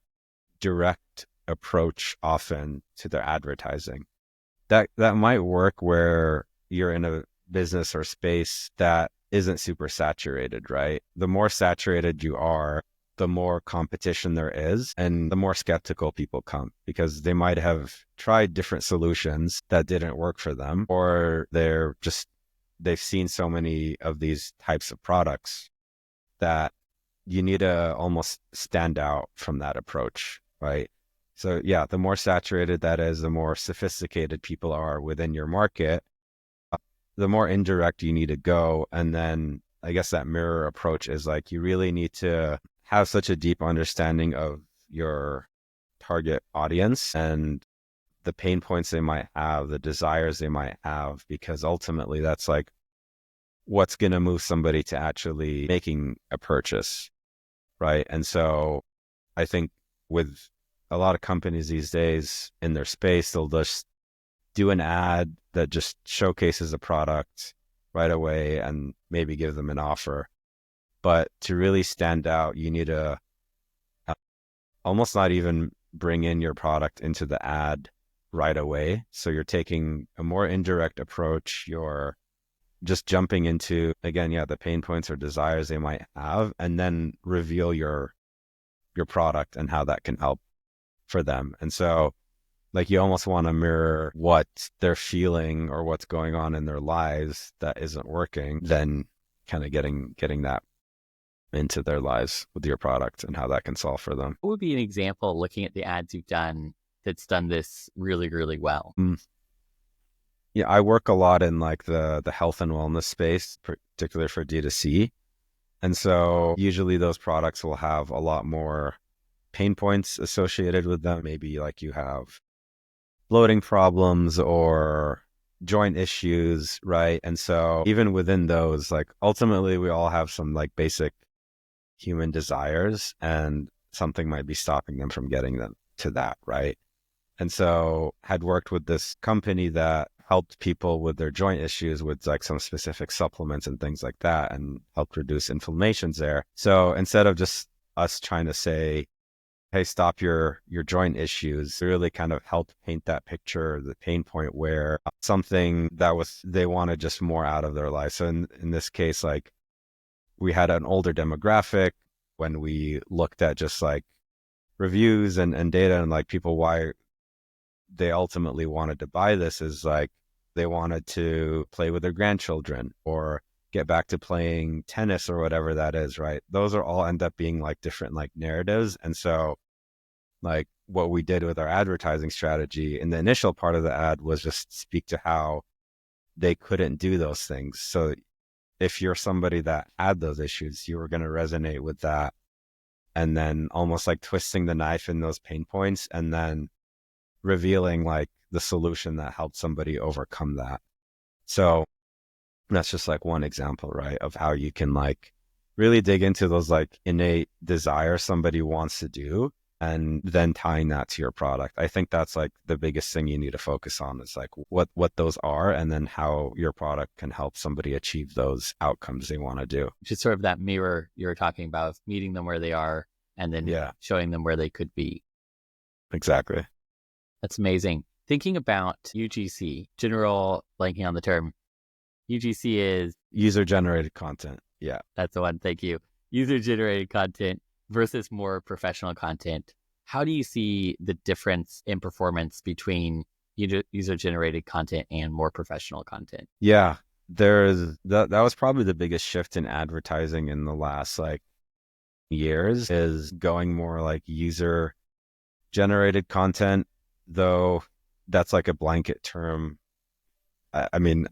direct approach often to their advertising. That might work where you're in a business or space that isn't super saturated, right? The more saturated you are, the more competition there is, and the more skeptical people come, because they might have tried different solutions that didn't work for them, or they've seen so many of these types of products that you need to almost stand out from that approach, right? So yeah, the more saturated that is, the more sophisticated people are within your market, the more indirect you need to go. And then I guess that mirror approach is like, you really need to have such a deep understanding of your target audience and the pain points they might have, the desires they might have, because ultimately that's like what's going to move somebody to actually making a purchase, right? And so I think with a lot of companies these days in their space, they'll just do an ad that just showcases a product right away and maybe give them an offer. But to really stand out, you need to almost not even bring in your product into the ad right away. So you're taking a more indirect approach. You're just jumping into, again, the pain points or desires they might have, and then reveal your product and how that can help for them. And so like you almost want to mirror what they're feeling or what's going on in their lives that isn't working, then kind of getting that into their lives with your product and how that can solve for them. What would be an example, looking at the ads you've done, that's done this really, really well? Yeah, I work a lot in like the health and wellness space, particularly for D2C. And so usually those products will have a lot more pain points associated with them. Maybe like you have bloating problems or joint issues, right? And so even within those, like ultimately we all have some like basic human desires, and something might be stopping them from getting them to that, right? And so had worked with this company that helped people with their joint issues with like some specific supplements and things like that, and helped reduce inflammations there. So instead of just us trying to say, hey, stop your joint issues, really kind of helped paint that picture, the pain point where something that they wanted just more out of their life. So in this case, like we had an older demographic. When we looked at just like reviews and data and like people why they ultimately wanted to buy this is like they wanted to play with their grandchildren or get back to playing tennis or whatever that is, right? Those are all end up being like different like narratives. And so like what we did with our advertising strategy in the initial part of the ad was just speak to how they couldn't do those things. So if you're somebody that had those issues, you were going to resonate with that. And then almost like twisting the knife in those pain points and then revealing like the solution that helped somebody overcome that. So that's just like one example, right, of how you can like really dig into those like innate desires somebody wants to do and then tying that to your product. I think that's like the biggest thing you need to focus on is like what those are and then how your product can help somebody achieve those outcomes they want to do. Just sort of that mirror you were talking about, meeting them where they are and then showing them where they could be. Exactly. That's amazing. Thinking about UGC, general, blanking on the term. UGC is user-generated content. Yeah. That's the one. Thank you. User-generated content versus more professional content. How do you see the difference in performance between user-generated content and more professional content? Yeah, there's that was probably the biggest shift in advertising in the last like years is going more like user-generated content, though that's like a blanket term. I mean,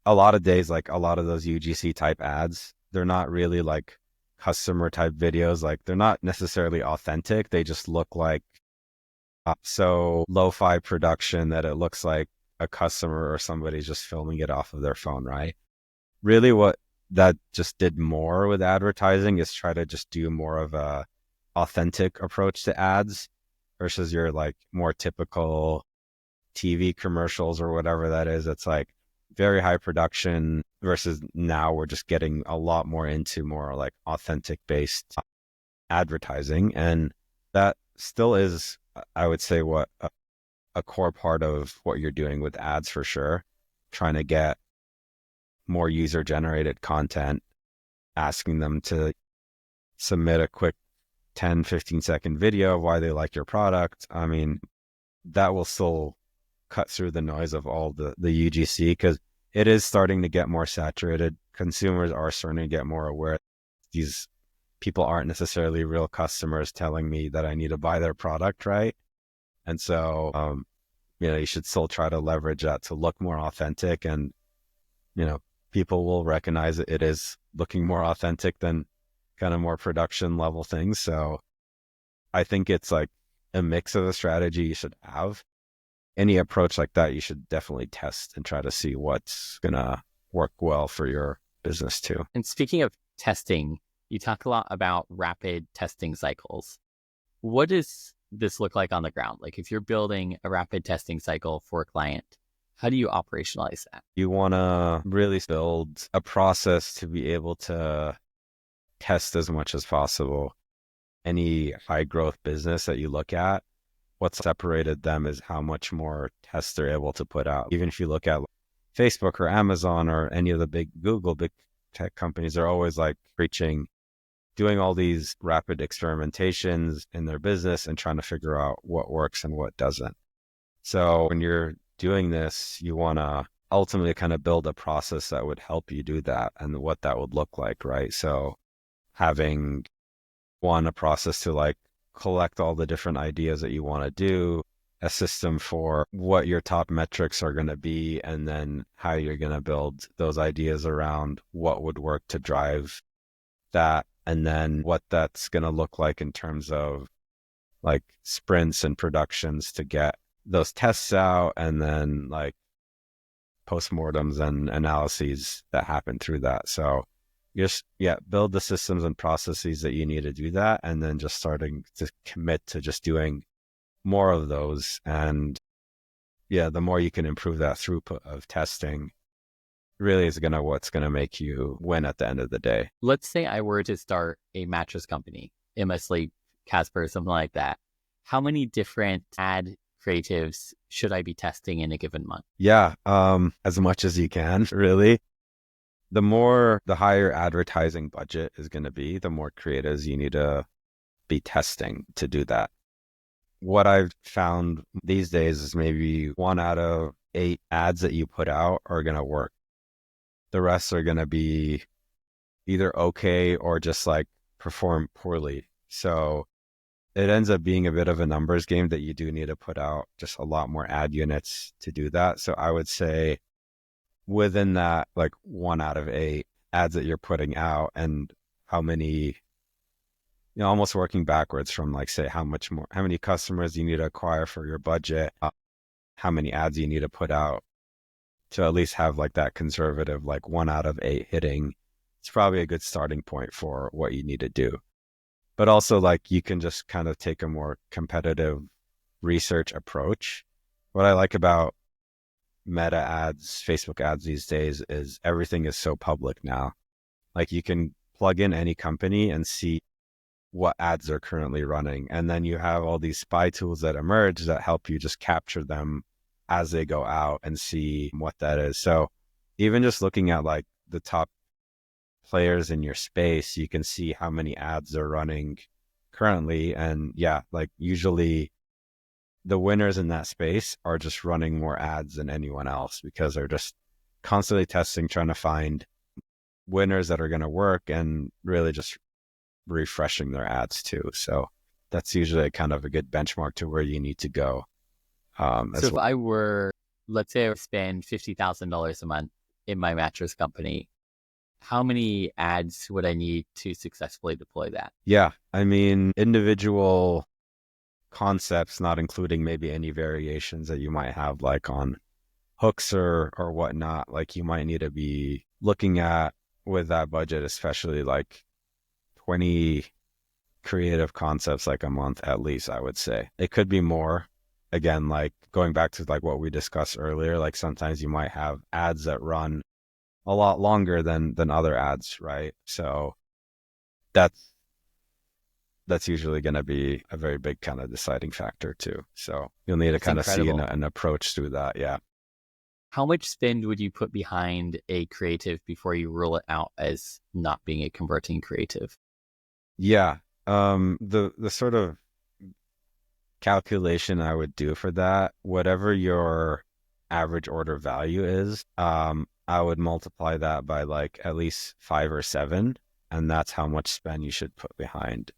a lot of days, like a lot of those UGC type ads, they're not really like customer type videos. Like they're not necessarily authentic. They just look like so lo-fi production that it looks like a customer or somebody's just filming it off of their phone, right? Really what that just did more with advertising is try to just do more of a authentic approach to ads versus your like more typical TV commercials or whatever that is. It's like very high production versus now we're just getting a lot more into more like authentic based advertising. And that still is, I would say, what a core part of what you're doing with ads for sure. Trying to get more user generated content, asking them to submit a quick 10, 15-second video of why they like your product. I mean, that will still cut through the noise of all the UGC because it is starting to get more saturated. Consumers are starting to get more aware. These people aren't necessarily real customers telling me that I need to buy their product, right? And so, you should still try to leverage that to look more authentic and, people will recognize it is looking more authentic than kind of more production level things. So I think it's like a mix of a strategy you should have. Any approach like that, you should definitely test and try to see what's going to work well for your business too. And speaking of testing, you talk a lot about rapid testing cycles. What does this look like on the ground? Like if you're building a rapid testing cycle for a client, how do you operationalize that? You want to really build a process to be able to test as much as possible. Any high growth business that you look at, what's separated them is how much more tests they're able to put out. Even if you look at Facebook or Amazon or any of the big tech companies, they're always like preaching, doing all these rapid experimentations in their business and trying to figure out what works and what doesn't. So when you're doing this, you want to ultimately kind of build a process that would help you do that and what that would look like, right? So having a process to like collect all the different ideas that you want to do, a system for what your top metrics are going to be, and then how you're going to build those ideas around what would work to drive that, and then what that's going to look like in terms of like sprints and productions to get those tests out, and then like postmortems and analyses that happen through that. So just, build the systems and processes that you need to do that, and then just starting to commit to just doing more of those. And the more you can improve that throughput of testing really is what's going to make you win at the end of the day. Let's say I were to start a mattress company, Emma Sleep, Casper, something like that. How many different ad creatives should I be testing in a given month? As much as you can, really. The higher advertising budget is going to be, the more creatives you need to be testing to do that. What I've found these days is maybe 1 out of 8 ads that you put out are going to work. The rest are going to be either okay or just like perform poorly. So it ends up being a bit of a numbers game that you do need to put out just a lot more ad units to do that. So I would say within that, like 1 out of 8 ads that you're putting out and how many, almost working backwards from like, say, how many customers you need to acquire for your budget, how many ads you need to put out to at least have like that conservative, like 1 out of 8 hitting. It's probably a good starting point for what you need to do. But also like you can just kind of take a more competitive research approach. What I like about Meta ads, Facebook ads these days is everything is so public now. Like you can plug in any company and see what ads are currently running. And then you have all these spy tools that emerge that help you just capture them as they go out and see what that is. So even just looking at like the top players in your space, you can see how many ads are running currently. And yeah, like usually the winners in that space are just running more ads than anyone else because they're just constantly testing, trying to find winners that are going to work and really just refreshing their ads too. So that's usually kind of a good benchmark to where you need to go. So if I were, let's say I spend $50,000 a month in my mattress company, how many ads would I need to successfully deploy that? Yeah, I mean, individual concepts, not including maybe any variations that you might have like on hooks or whatnot, like you might need to be looking at with that budget, especially like 20 creative concepts like a month at least, I would say. It could be more. Again, like going back to like what we discussed earlier, like sometimes you might have ads that run a lot longer than other ads, right? So that's usually going to be a very big kind of deciding factor too. So you'll need to kind of see an approach through that. Yeah. How much spend would you put behind a creative before you rule it out as not being a converting creative? Yeah. The sort of calculation I would do for that, whatever your average order value is, I would multiply that by like at least 5 or 7. And that's how much spend you should put behind.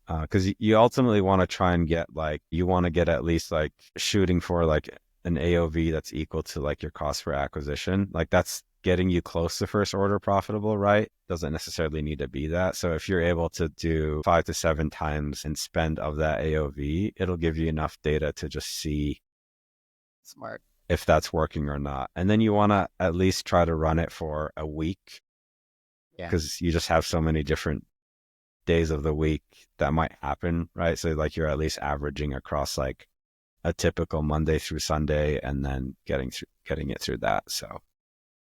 Because you ultimately want to try and get like, you want to get at least like shooting for like an AOV that's equal to like your cost per acquisition. Like that's getting you close to first order profitable, right? Doesn't necessarily need to be that. So if you're able to do 5 to 7 times in spend of that AOV, it'll give you enough data to just see smart if that's working or not. And then you want to at least try to run it for a week because you just have so many different days of the week that might happen, right? So like you're at least averaging across like a typical Monday through Sunday and then getting it through that. So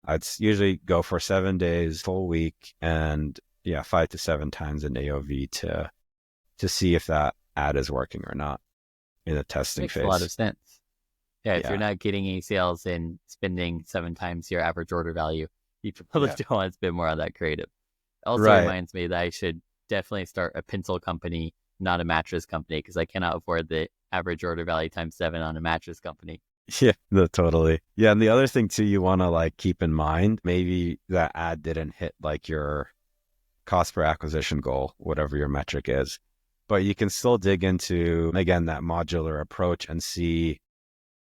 I'd usually go for 7 days, full week, and 5 to 7 times an AOV to see if that ad is working or not in the testing phase. Makes a lot of sense. Yeah, if you're not getting any sales and spending 7 times your average order value, you probably don't want to spend more on that creative. Also reminds me that I should definitely start a pencil company, not a mattress company, because I cannot afford the average order value times 7 on a mattress company. Yeah, no, totally. Yeah, and the other thing too, you want to like keep in mind, maybe that ad didn't hit like your cost per acquisition goal, whatever your metric is, but you can still dig into, again, that modular approach and see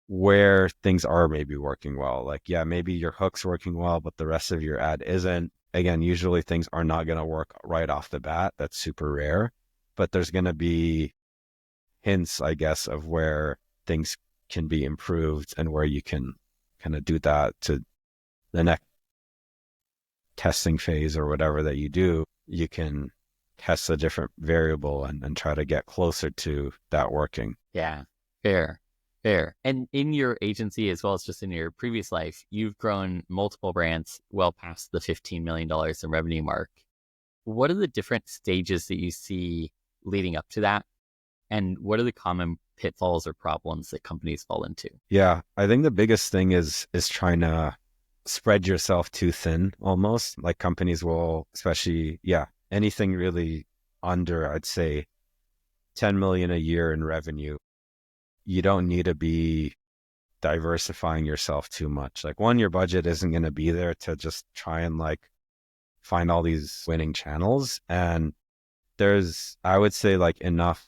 where things are maybe working well. Like, maybe your hook's working well, but the rest of your ad isn't. Again, usually things are not going to work right off the bat. That's super rare, but there's going to be hints, I guess, of where things can be improved and where you can kind of do that to the next testing phase or whatever that you do. You can test a different variable and try to get closer to that working. Yeah, fair. And in your agency, as well as just in your previous life, you've grown multiple brands well past the $15 million in revenue mark. What are the different stages that you see leading up to that? And what are the common pitfalls or problems that companies fall into? Yeah, I think the biggest thing is trying to spread yourself too thin almost. Like companies will, especially, anything really under, I'd say, 10 million a year in revenue, you don't need to be diversifying yourself too much. Like one, your budget isn't going to be there to just try and like find all these winning channels. And there's, I would say, like enough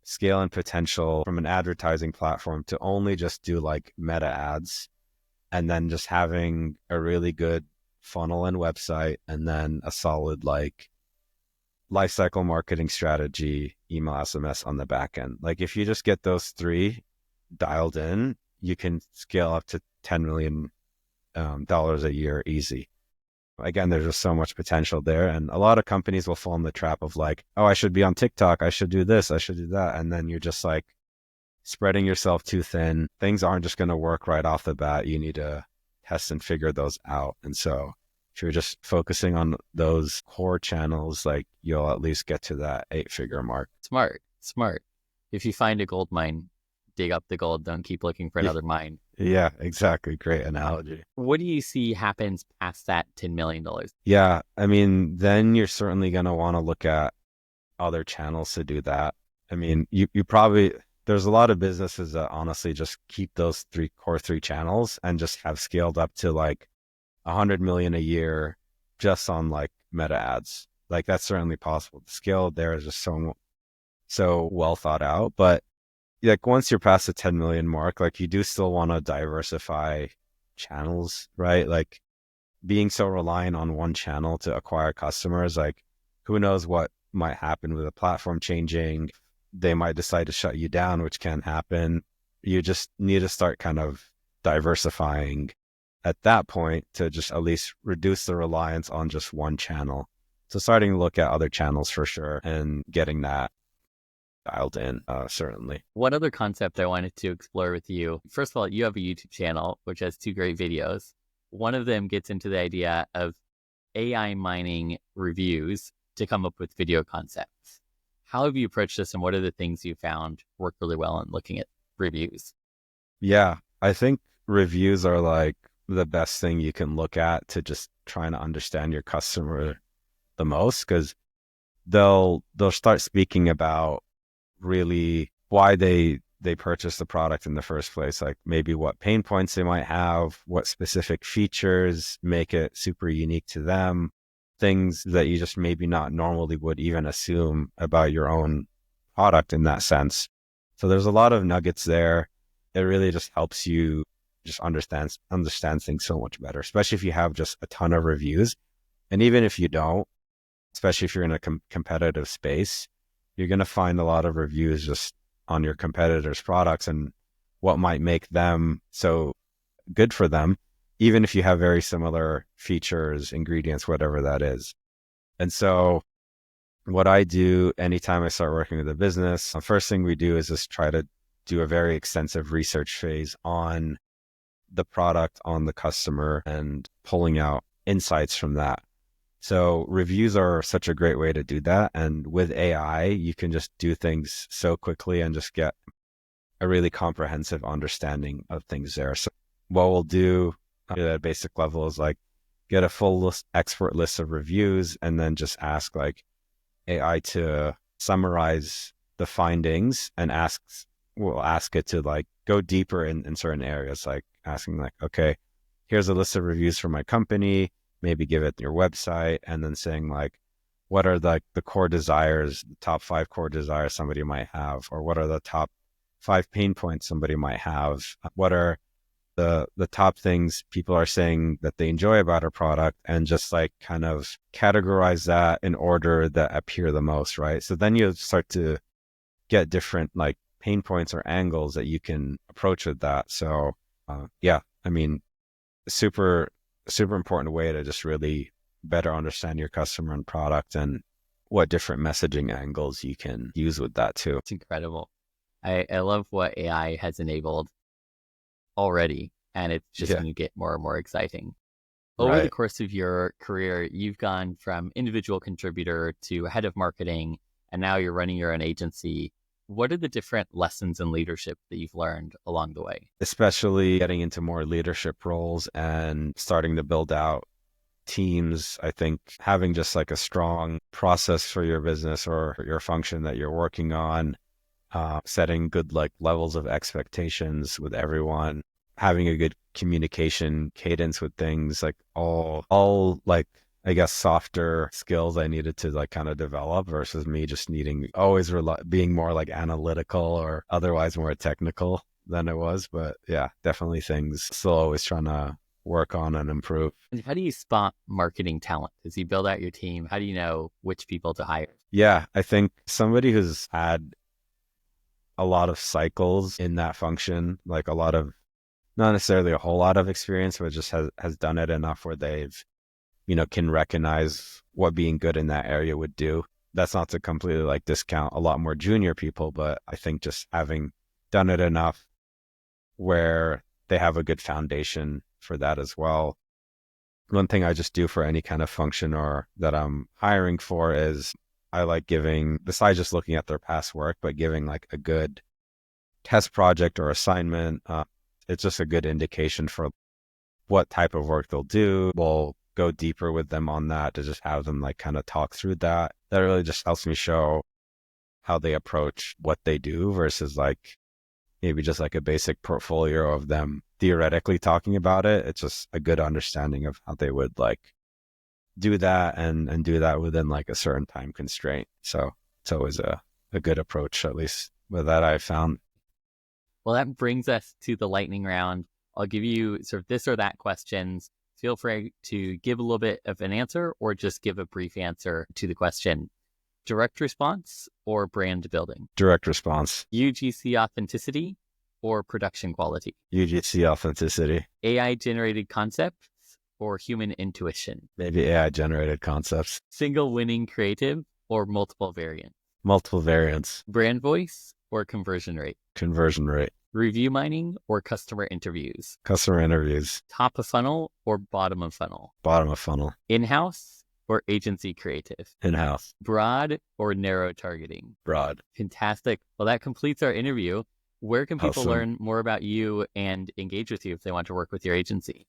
scale and potential from an advertising platform to only just do like meta ads and then just having a really good funnel and website and then a solid like lifecycle marketing strategy, email, SMS on the back end. Like if you just get those three dialed in, you can scale up to $10 million dollars a year easy. Again, there's just so much potential there. And a lot of companies will fall in the trap of like, oh, I should be on TikTok. I should do this. I should do that. And then you're just like spreading yourself too thin. Things aren't just going to work right off the bat. You need to test and figure those out. And so if you're just focusing on those core channels, like you'll at least get to that 8-figure mark. Smart. If you find a gold mine, dig up the gold. Don't keep looking for another mine. Yeah, exactly. Great analogy. What do you see happens past that $10 million? Yeah, I mean, then you're certainly going to want to look at other channels to do that. I mean, you probably, there's a lot of businesses that honestly just keep those core three channels and just have scaled up to like 100 million a year just on like meta ads. Like that's certainly possible. The scale there is just so well thought out. But like once you're past the 10 million mark, like you do still want to diversify channels, right? Like being so reliant on one channel to acquire customers, like who knows what might happen with a platform changing. They might decide to shut you down, which can happen. You just need to start kind of diversifying at that point to just at least reduce the reliance on just one channel. So starting to look at other channels for sure and getting that dialed in, certainly. One other concept I wanted to explore with you. First of all, you have a YouTube channel, which has 2 great videos. One of them gets into the idea of AI mining reviews to come up with video concepts. How have you approached this and what are the things you found work really well in looking at reviews? Yeah, I think reviews are like the best thing you can look at to just trying to understand your customer the most, because they'll start speaking about really why they purchased the product in the first place, like maybe what pain points they might have, what specific features make it super unique to them, things that you just maybe not normally would even assume about your own product in that sense. So there's a lot of nuggets there. It really just helps you just understand things so much better, especially if you have just a ton of reviews. And even if you don't, especially if you're in a competitive space, you're going to find a lot of reviews just on your competitors' products and what might make them so good for them, even if you have very similar features, ingredients, whatever that is. And so what I do anytime I start working with a business, the first thing we do is just try to do a very extensive research phase on the product, on the customer, and pulling out insights from that. So reviews are such a great way to do that. And with AI, you can just do things so quickly and just get a really comprehensive understanding of things there. So what we'll do at a basic level is like get a full expert list of reviews and then just ask like AI to summarize the findings and we'll ask it to like go deeper in certain areas, like asking like, okay, here's a list of reviews for my company. Maybe give it your website and then saying like, what are the core desires, the top 5 core desires somebody might have, or what are the top 5 pain points somebody might have? What are the top things people are saying that they enjoy about our product, and just like kind of categorize that in order that appear the most, right? So then you start to get different like pain points or angles that you can approach with that. So yeah, I mean, super important way to just really better understand your customer and product and what different messaging angles you can use with that too. It's incredible. I love what AI has enabled already, and it's just going to get more and more exciting. Over the course of your career, you've gone from individual contributor to head of marketing, and now you're running your own agency. What are the different lessons in leadership that you've learned along the way? Especially getting into more leadership roles and starting to build out teams, I think having just like a strong process for your business or your function that you're working on, setting good like levels of expectations with everyone, having a good communication cadence with things, like all like, I guess, softer skills I needed to like kind of develop versus me just needing always being more like analytical or otherwise more technical than it was. But yeah, definitely things still always trying to work on and improve. And how do you spot marketing talent as you build out your team? How do you know which people to hire? Yeah, I think somebody who's had a lot of cycles in that function, like a lot of, not necessarily a whole lot of experience, but just has done it enough where they've, can recognize what being good in that area would do. That's not to completely like discount a lot more junior people, but I think just having done it enough where they have a good foundation for that as well. One thing I just do for any kind of function or that I'm hiring for is I like giving, besides just looking at their past work, but giving like a good test project or assignment. It's just a good indication for what type of work they'll do. We'll go deeper with them on that to just have them like kind of talk through that. That really just helps me show how they approach what they do versus like maybe just like a basic portfolio of them theoretically talking about it. It's just a good understanding of how they would like do that and do that within like a certain time constraint. So it's always a good approach, at least with that I found. Well, that brings us to the lightning round. I'll give you sort of this or that questions. Feel free to give a little bit of an answer or just give a brief answer to the question. Direct response or brand building? Direct response. UGC authenticity or production quality? UGC authenticity. AI generated concepts or human intuition? Maybe AI generated concepts. Single winning creative or multiple variants? Multiple variants. Brand voice or conversion rate? Conversion rate. Review mining or customer interviews? Customer interviews. Top of funnel or bottom of funnel? Bottom of funnel. In-house or agency creative? In-house. Broad or narrow targeting? Broad. Fantastic. Well, that completes our interview. Where can people Awesome. learn more about you and engage with you if they want to work with your agency?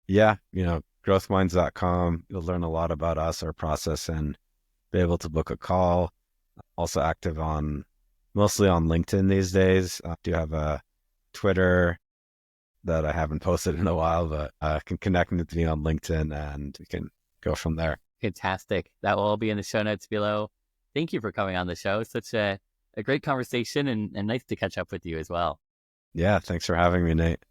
Yeah, growthminds.com. You'll learn a lot about us, our process, and be able to book a call. Also active mostly on LinkedIn these days. I do have a Twitter that I haven't posted in a while, but can connect with me on LinkedIn and we can go from there. Fantastic. That will all be in the show notes below. Thank you for coming on the show. Such a great conversation and nice to catch up with you as well. Yeah, thanks for having me, Nate.